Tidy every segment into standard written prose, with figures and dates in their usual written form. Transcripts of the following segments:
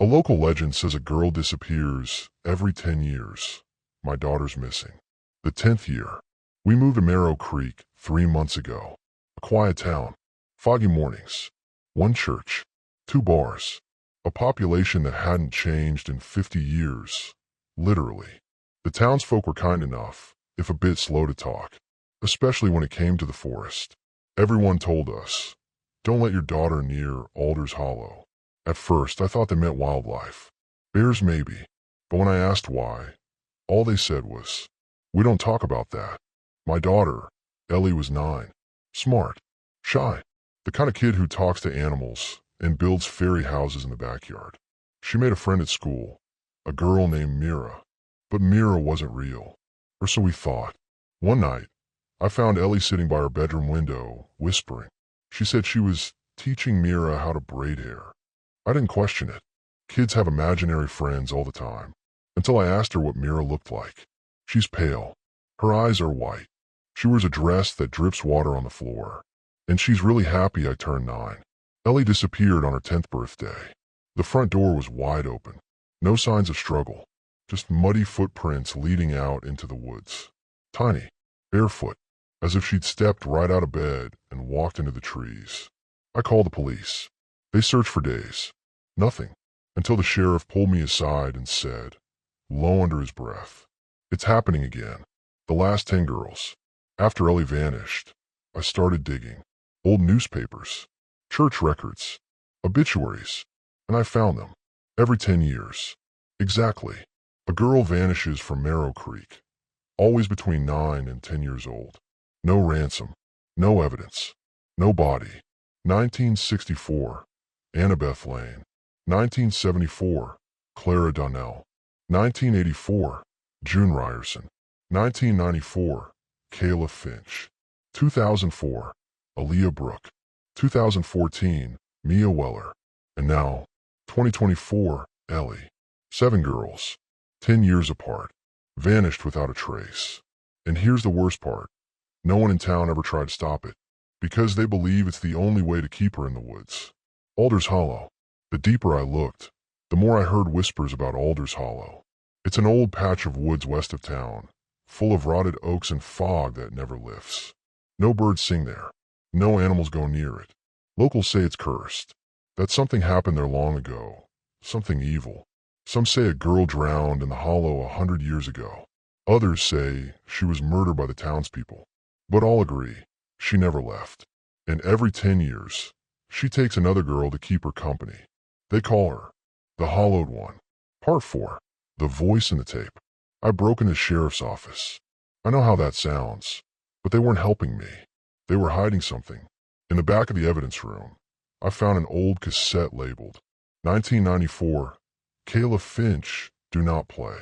A local legend says a girl disappears every 10 years. My daughter's missing. The 10th year. We moved to Marrow Creek 3 months ago. A quiet town. Foggy mornings. One church. 2 bars. A population that hadn't changed in 50 years. Literally. The townsfolk were kind enough, if a bit slow to talk. Especially when it came to the forest. Everyone told us, don't let your daughter near Alder's Hollow. At first, I thought they meant wildlife. Bears maybe. But when I asked why, all they said was, we don't talk about that. My daughter, Ellie, was 9. Smart. Shy. The kind of kid who talks to animals and builds fairy houses in the backyard. She made a friend at school, a girl named Mira. But Mira wasn't real. Or so we thought. One night, I found Ellie sitting by her bedroom window, whispering. She said she was teaching Mira how to braid hair. I didn't question it. Kids have imaginary friends all the time. Until I asked her what Mira looked like. She's pale. Her eyes are white. She wears a dress that drips water on the floor. And she's really happy I turned 9. Ellie disappeared on her 10th birthday. The front door was wide open. No signs of struggle. Just muddy footprints leading out into the woods. Tiny. Barefoot. As if she'd stepped right out of bed and walked into the trees. I called the police. They searched for days. Nothing. Until the sheriff pulled me aside and said, low under his breath, it's happening again. The last 10 girls. After Ellie vanished, I started digging. Old newspapers. Church records. Obituaries. And I found them. Every 10 years. Exactly. A girl vanishes from Marrow Creek. Always between 9 and 10 years old. No ransom. No evidence. No body. 1964. Annabel Lane. 1974. Clara Donnell. 1984. June Ryerson. 1994. Kayla Finch. 2004. Aaliyah Brooke. 2014. Mia Weller. And now, 2024. Ellie. 7 girls. 10 years apart. Vanished without a trace. And here's the worst part. No one in town ever tried to stop it. Because they believe it's the only way to keep her in the woods. Alder's Hollow. The deeper I looked, the more I heard whispers about Alder's Hollow. It's an old patch of woods west of town, full of rotted oaks and fog that never lifts. No birds sing there. No animals go near it. Locals say it's cursed. That something happened there long ago. Something evil. Some say a girl drowned in the hollow 100 years ago. Others say she was murdered by the townspeople. But all agree, she never left. And every 10 years, she takes another girl to keep her company. They call her the Hollowed One. Part 4. The voice in the tape. I broke into the sheriff's office. I know how that sounds, but they weren't helping me. They were hiding something. In the back of the evidence room, I found an old cassette labeled 1994. Kayla Finch, do not play.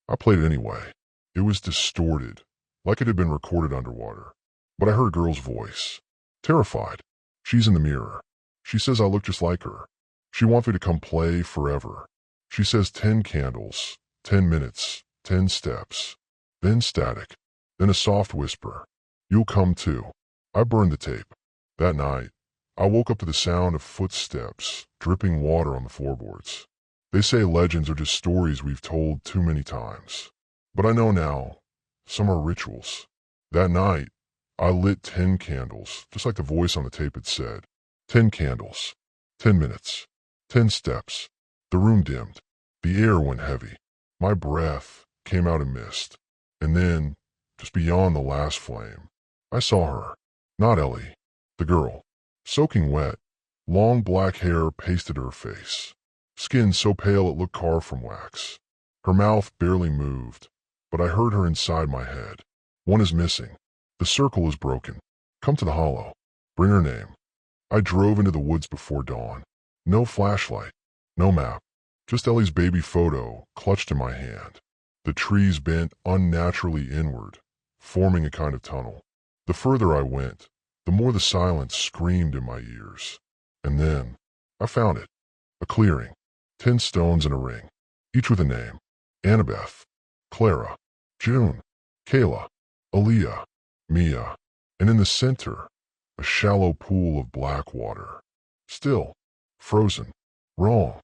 I played it anyway. It was distorted, like it had been recorded underwater. But I heard a girl's voice. Terrified. She's in the mirror. She says I look just like her. She wants me to come play forever. She says 10 candles, 10 minutes, 10 steps. Then static. Then a soft whisper. You'll come too. I burned the tape. That night, I woke up to the sound of footsteps, dripping water on the floorboards. They say legends are just stories we've told too many times. But I know now, some are rituals. That night, I lit 10 candles, just like the voice on the tape had said. 10 candles. 10 minutes. 10 steps. The room dimmed. The air went heavy. My breath came out in mist. And then, just beyond the last flame, I saw her. Not Ellie. The girl. Soaking wet. Long black hair pasted to her face. Skin so pale it looked carved from wax. Her mouth barely moved, but I heard her inside my head. One is missing. The circle is broken. Come to the hollow. Bring her name. I drove into the woods before dawn. No flashlight. No map. Just Ellie's baby photo clutched in my hand. The trees bent unnaturally inward, forming a kind of tunnel. The further I went, the more the silence screamed in my ears. And then, I found it. A clearing. 10 stones in a ring. Each with a name. Annabel. Clara. June. Kayla. Aaliyah. Mia. And in the center, a shallow pool of black water. Still. Frozen. Wrong.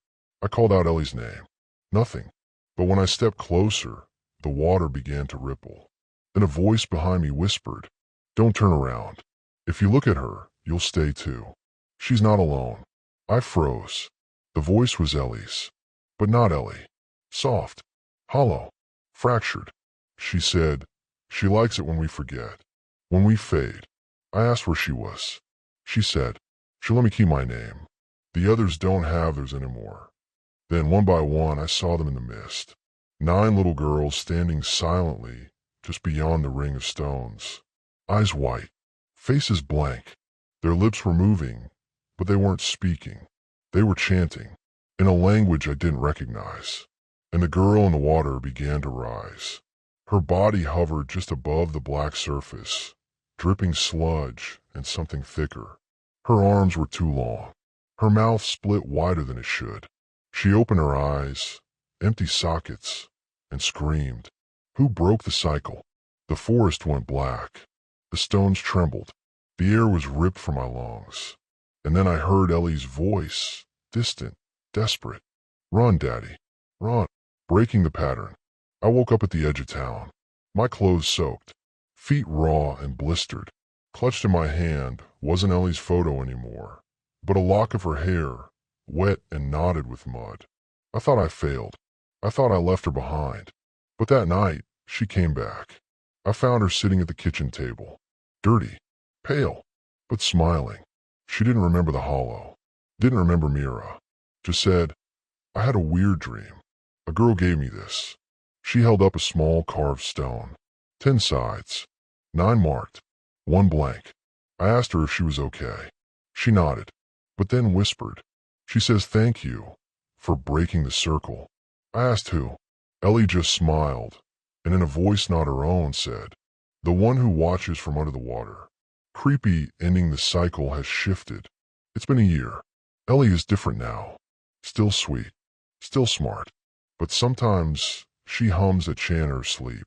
I called out Ellie's name. Nothing. But when I stepped closer, the water began to ripple. Then a voice behind me whispered, "Don't turn around. If you look at her, you'll stay too. She's not alone." I froze. The voice was Ellie's. But not Ellie. Soft. Hollow. Fractured. She said, "She likes it when we forget. When we fade." I asked where she was. She said, "She'll let me keep my name. The others don't have theirs anymore." Then one by one I saw them in the mist. 9 little girls standing silently just beyond the ring of stones. Eyes white. Faces blank. Their lips were moving, but they weren't speaking. They were chanting, in a language I didn't recognize. And the girl in the water began to rise. Her body hovered just above the black surface, dripping sludge and something thicker. Her arms were too long. Her mouth split wider than it should. She opened her eyes, empty sockets, and screamed. Who broke the cycle? The forest went black. The stones trembled. The air was ripped from my lungs. And then I heard Ellie's voice, distant, desperate. "Run, Daddy, run." Breaking the pattern, I woke up at the edge of town, my clothes soaked, feet raw and blistered. Clutched in my hand wasn't Ellie's photo anymore, but a lock of her hair, wet and knotted with mud. I thought I failed. I thought I left her behind. But that night, she came back. I found her sitting at the kitchen table, dirty, pale, but smiling. She didn't remember the hollow, didn't remember Mira. Just said, "I had a weird dream. A girl gave me this." She held up a small carved stone. 10 sides, 9 marked, 1 blank. I asked her if she was okay. She nodded, but then whispered. She says, "Thank you for breaking the circle." I asked who. Ellie just smiled, and in a voice not her own said, "The one who watches from under the water." Creepy ending the cycle has shifted. It's been a year. Ellie is different now. Still sweet, still smart, but sometimes she hums a chant in her sleep.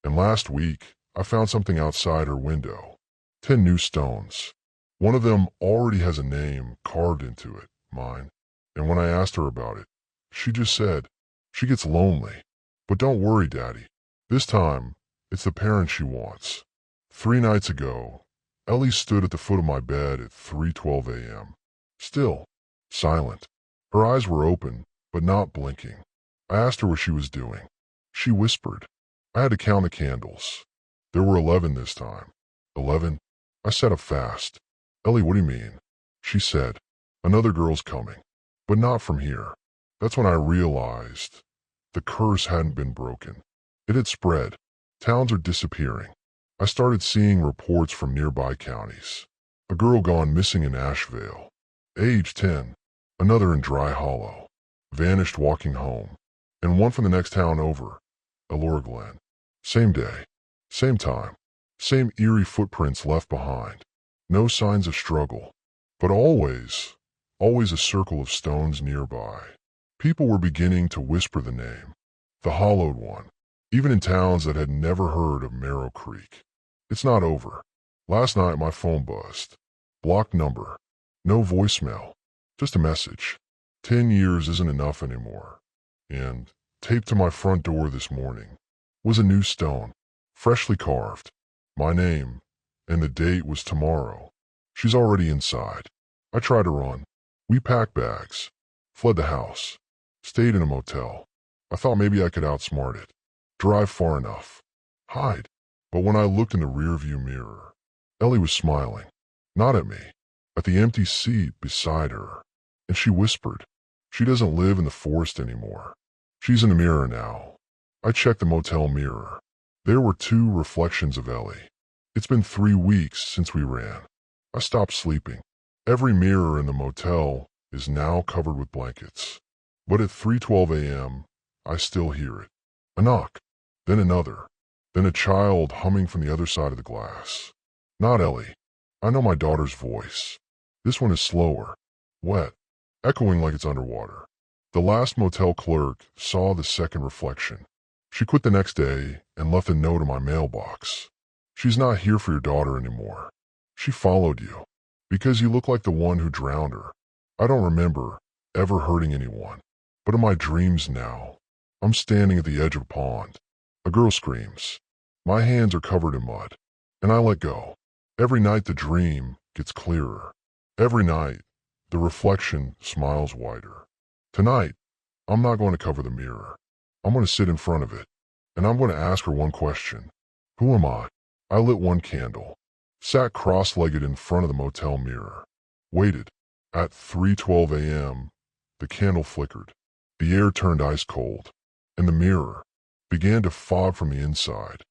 And last week, I found something outside her window. 10 new stones. One of them already has a name carved into it, mine. And when I asked her about it, she just said, she gets lonely. But don't worry, Daddy. This time, it's the parent she wants. 3 nights ago, Ellie stood at the foot of my bed at 3:12 a.m. Still, silent. Her eyes were open, but not blinking. I asked her what she was doing. She whispered. I had to count the candles. There were 11 this time. 11? I set a fast. "Ellie, what do you mean?" She said, "Another girl's coming, but not from here." That's when I realized the curse hadn't been broken. It had spread. Towns are disappearing. I started seeing reports from nearby counties. A girl gone missing in Asheville, age 10. Another in Dry Hollow, vanished walking home. And one from the next town over, Elora Glen. Same day, same time, same eerie footprints left behind. No signs of struggle, but always a circle of stones nearby. People were beginning to whisper the name, the hollowed one, even in towns that had never heard of Marrow Creek. It's not over. Last night my phone buzzed. Blocked number. No voicemail. Just a message. 10 years isn't enough anymore. And taped to my front door this morning was a new stone, freshly carved. My name, and the date was tomorrow. She's already inside. I tried to run. We packed bags. Fled the house. Stayed in a motel. I thought maybe I could outsmart it. Drive far enough. Hide. But when I looked in the rearview mirror, Ellie was smiling. Not at me. At the empty seat beside her. And she whispered, she doesn't live in the forest anymore. She's in the mirror now. I checked the motel mirror. There were 2 reflections of Ellie. It's been 3 weeks since we ran. I stopped sleeping. Every mirror in the motel is now covered with blankets. But at 3:12 a.m., I still hear it. A knock, then another, then a child humming from the other side of the glass. Not Ellie. I know my daughter's voice. This one is slower, wet, echoing like it's underwater. The last motel clerk saw the second reflection. She quit the next day and left a note in my mailbox. She's not here for your daughter anymore. She followed you because you look like the one who drowned her. I don't remember ever hurting anyone, But in my dreams now, I'm standing at the edge of a pond. A girl screams. My hands are covered in mud, and I let go. Every night the dream gets clearer. Every night, the reflection smiles wider. Tonight, I'm not going to cover the mirror. I'm going to sit in front of it, and I'm going to ask her one question. Who am I? I lit one candle, sat cross-legged in front of the motel mirror, waited. At 3:12 a.m., the candle flickered. The air turned ice cold, and the mirror began to fog from the inside.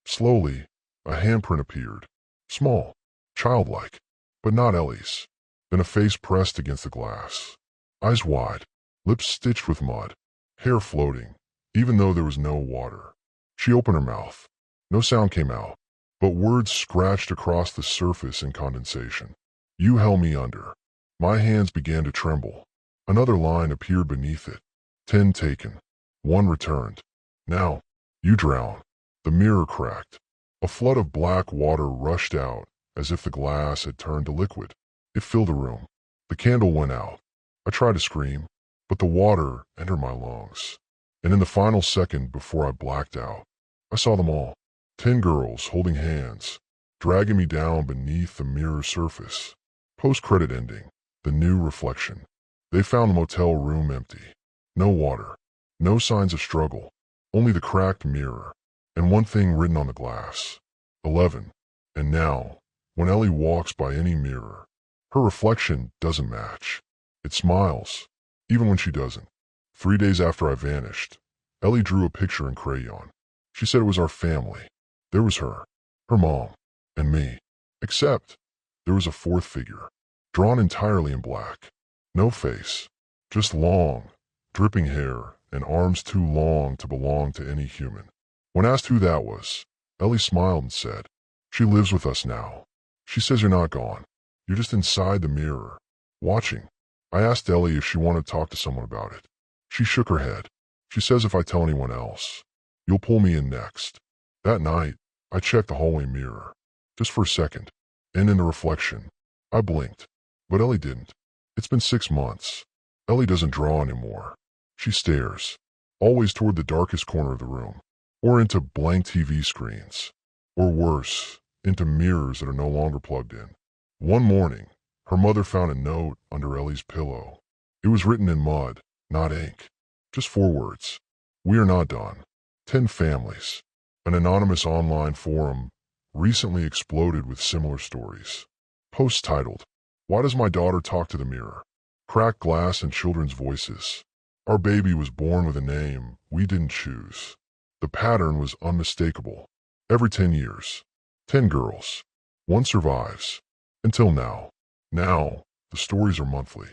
Slowly, a handprint appeared, small, childlike, but not Ellie's. Then a face pressed against the glass, eyes wide, lips stitched with mud, hair floating, even though there was no water. She opened her mouth. No sound came out, but words scratched across the surface in condensation. You held me under. My hands began to tremble. Another line appeared beneath it. 10 taken. 1 returned. Now, you drown. The mirror cracked. A flood of black water rushed out as if the glass had turned to liquid. It filled the room. The candle went out. I tried to scream, but the water entered my lungs. And in the final second before I blacked out, I saw them all. 10 girls holding hands, dragging me down beneath the mirror surface. Post-credit ending. The new reflection. They found the motel room empty. No water. No signs of struggle. Only the cracked mirror. And one thing written on the glass. 11. And now, when Ellie walks by any mirror, her reflection doesn't match. It smiles, even when she doesn't. 3 days after I vanished, Ellie drew a picture in crayon. She said it was our family. There was her mom, and me. Except, there was a fourth figure, drawn entirely in black. No face, just long, dripping hair and arms too long to belong to any human. When asked who that was, Ellie smiled and said, "She lives with us now. She says you're not gone. You're just inside the mirror, watching." I asked Ellie if she wanted to talk to someone about it. She shook her head. She says if I tell anyone else, you'll pull me in next. That night, I checked the hallway mirror, just for a second, and in the reflection, I blinked, but Ellie didn't. It's been 6 months. Ellie doesn't draw anymore. She stares, always toward the darkest corner of the room, or into blank TV screens, or worse, into mirrors that are no longer plugged in. One morning, her mother found a note under Ellie's pillow. It was written in mud, not ink. Just 4 words. We are not done. 10 families. An anonymous online forum recently exploded with similar stories. Post titled, "Why does my daughter talk to the mirror? Cracked glass and children's voices. Our baby was born with a name we didn't choose." The pattern was unmistakable. Every 10 years. 10 girls. 1 survives. Until now. Now, the stories are monthly.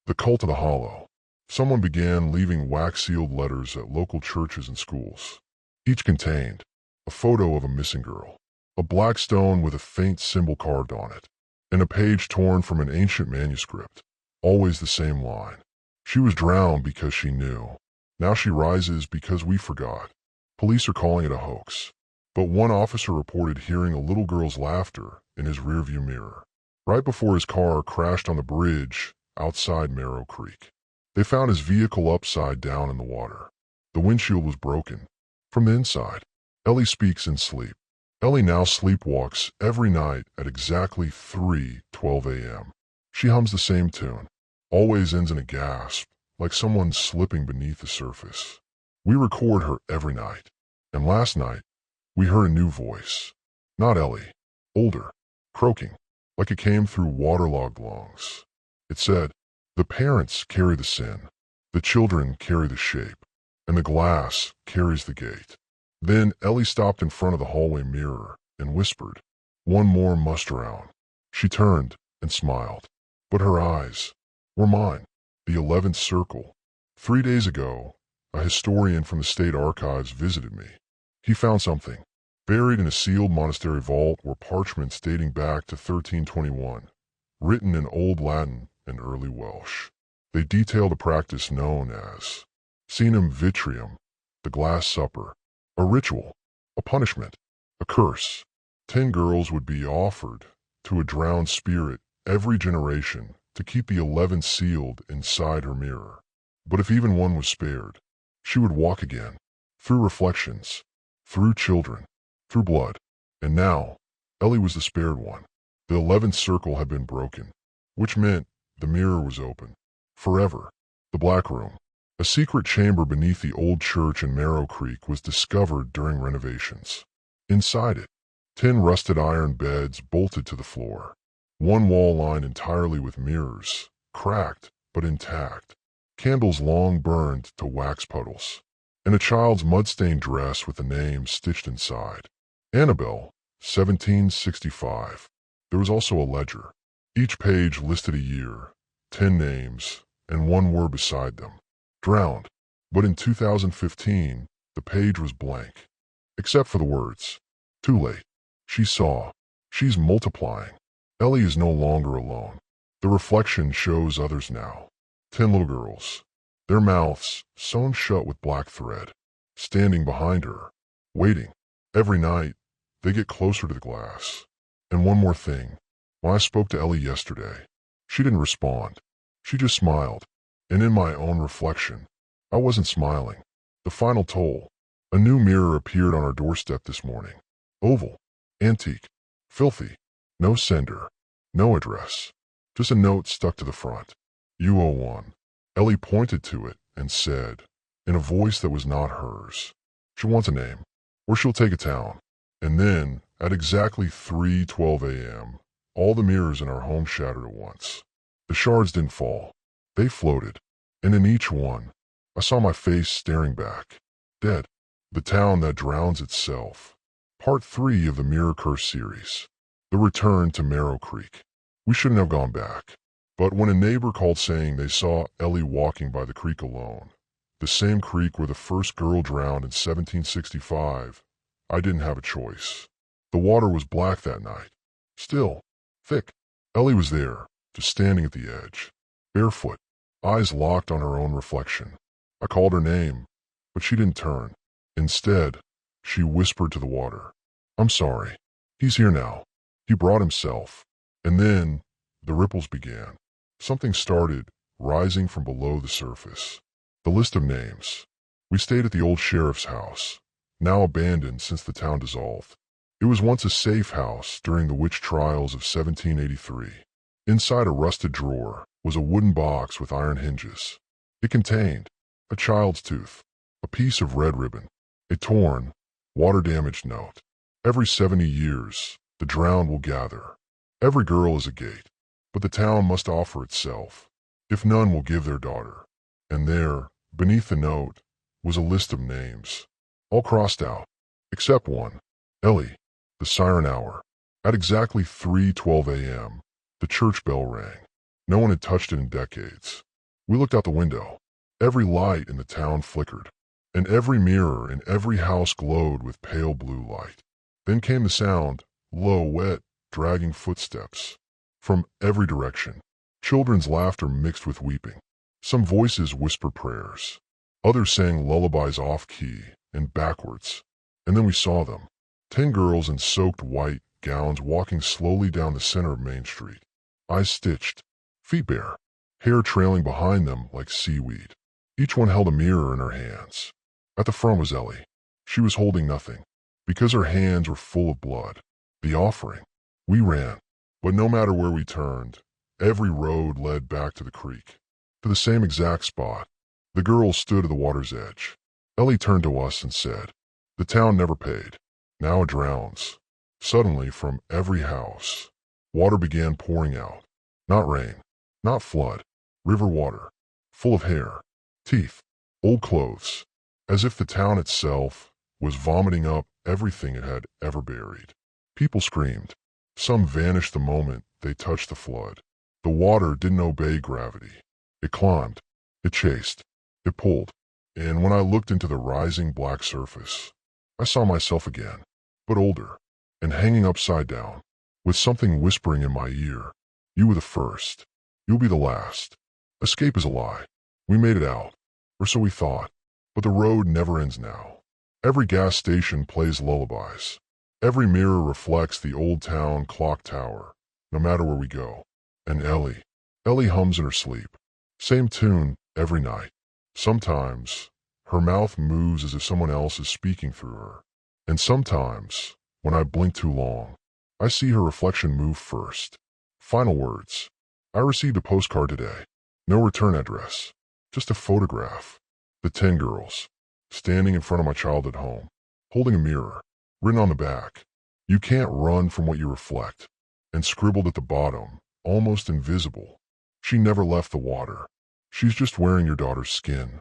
The cult of the hollow. Someone began leaving wax-sealed letters at local churches and schools. Each contained a photo of a missing girl, a black stone with a faint symbol carved on it, and a page torn from an ancient manuscript. Always the same line. She was drowned because she knew. Now she rises because we forgot. Police are calling it a hoax. But one officer reported hearing a little girl's laughter in his rearview mirror, right before his car crashed on the bridge outside Marrow Creek. They found his vehicle upside down in the water. The windshield was broken. From the inside, Ellie speaks in sleep. Ellie now sleepwalks every night at exactly 3:12 a.m. She hums the same tune. Always ends in a gasp, like someone slipping beneath the surface. We record her every night. And last night, we heard a new voice. Not Ellie. Older. Croaking, like it came through waterlogged lungs. It said, "The parents carry the sin. The children carry the shape. And the glass carries the gate." Then Ellie stopped in front of the hallway mirror and whispered, "One more must drown." She turned and smiled. But her eyes were mine. The 11th circle. 3 days ago, a historian from the state archives visited me. He found something. Buried in a sealed monastery vault were parchments dating back to 1321, written in Old Latin and Early Welsh. They detailed a practice known as Senum Vitrium, the Glass Supper, a ritual, a punishment, a curse. 10 girls would be offered to a drowned spirit every generation to keep the 11th sealed inside her mirror. But if even one was spared, she would walk again, through reflections, through children, through blood. And now, Ellie was the spared one. The 11th circle had been broken, which meant the mirror was open. Forever. The Black Room, a secret chamber beneath the old church in Marrow Creek, was discovered during renovations. Inside it, 10 rusted iron beds bolted to the floor. One wall lined entirely with mirrors, cracked but intact. Candles long burned to wax puddles. And a child's mud-stained dress with a name stitched inside. Annabel, 1765. There was also a ledger. Each page listed a year, 10 names, and one word beside them. Drowned. But in 2015, the page was blank. Except for the words. Too late. She saw. She's multiplying. Ellie is no longer alone. The reflection shows others now. 10 little girls. Their mouths sewn shut with black thread. Standing behind her. Waiting. Every night, they get closer to the glass. And one more thing. When I spoke to Ellie yesterday, she didn't respond. She just smiled. And in my own reflection, I wasn't smiling. The final toll. A new mirror appeared on our doorstep this morning. Oval. Antique. Filthy. No sender. No address. Just a note stuck to the front. You owe one. Ellie pointed to it and said, in a voice that was not hers, she wants a name, or she'll take a town. And then, at exactly 3:12 a.m., all the mirrors in our home shattered at once. The shards didn't fall. They floated. And in each one, I saw my face staring back. Dead. The town that drowns itself. Part 3 of the Mirror Curse series. The return to Marrow Creek. We shouldn't have gone back. But when a neighbor called saying they saw Ellie walking by the creek alone, the same creek where the first girl drowned in 1765, I didn't have a choice. The water was black that night. Still. Thick. Ellie was there, just standing at the edge. Barefoot. Eyes locked on her own reflection. I called her name, but she didn't turn. Instead, she whispered to the water, I'm sorry. He's here now. He brought himself. And then, the ripples began. Something started, rising from below the surface. The list of names. We stayed at the old sheriff's house, now abandoned since the town dissolved. It was once a safe house during the witch trials of 1783. Inside a rusted drawer was a wooden box with iron hinges. It contained a child's tooth, a piece of red ribbon, a torn, water-damaged note. Every 70 years, the drowned will gather. Every girl is a gate, but the town must offer itself. If none will give their daughter. And there, beneath the note, was a list of names, all crossed out, except one. Ellie. The siren hour. At exactly 3:12 a.m., the church bell rang. No one had touched it in decades. We looked out the window. Every light in the town flickered, and every mirror in every house glowed with pale blue light. Then came the sound, low, wet, dragging footsteps. From every direction, children's laughter mixed with weeping. Some voices whispered prayers. Others sang lullabies off-key and backwards. And then we saw them. 10 girls in soaked white gowns walking slowly down the center of Main Street. Eyes stitched, feet bare, hair trailing behind them like seaweed. Each one held a mirror in her hands. At the front was Ellie. She was holding nothing, because her hands were full of blood. The offering. We ran, but no matter where we turned, every road led back to the creek, to the same exact spot. The girls stood at the water's edge. Ellie turned to us and said, the town never paid. Now it drowns. Suddenly, from every house, water began pouring out. Not rain, not flood, river water, full of hair, teeth, old clothes, as if the town itself was vomiting up everything it had ever buried. People screamed. Some vanished the moment they touched the flood. The water didn't obey gravity. It climbed, it chased, it pulled, and when I looked into the rising black surface, I saw myself again, but older, and hanging upside down, with something whispering in my ear. You were the first. You'll be the last. Escape is a lie. We made it out, or so we thought, but the road never ends now. Every gas station plays lullabies. Every mirror reflects the old town clock tower, no matter where we go. And Ellie hums in her sleep. Same tune every night. Sometimes, her mouth moves as if someone else is speaking through her. And sometimes, when I blink too long, I see her reflection move first. Final words. I received a postcard today. No return address. Just a photograph. The 10 girls, standing in front of my childhood home, holding a mirror. Written on the back, "You can't run from what you reflect." And scribbled at the bottom, almost invisible, "She never left the water. She's just wearing your daughter's skin."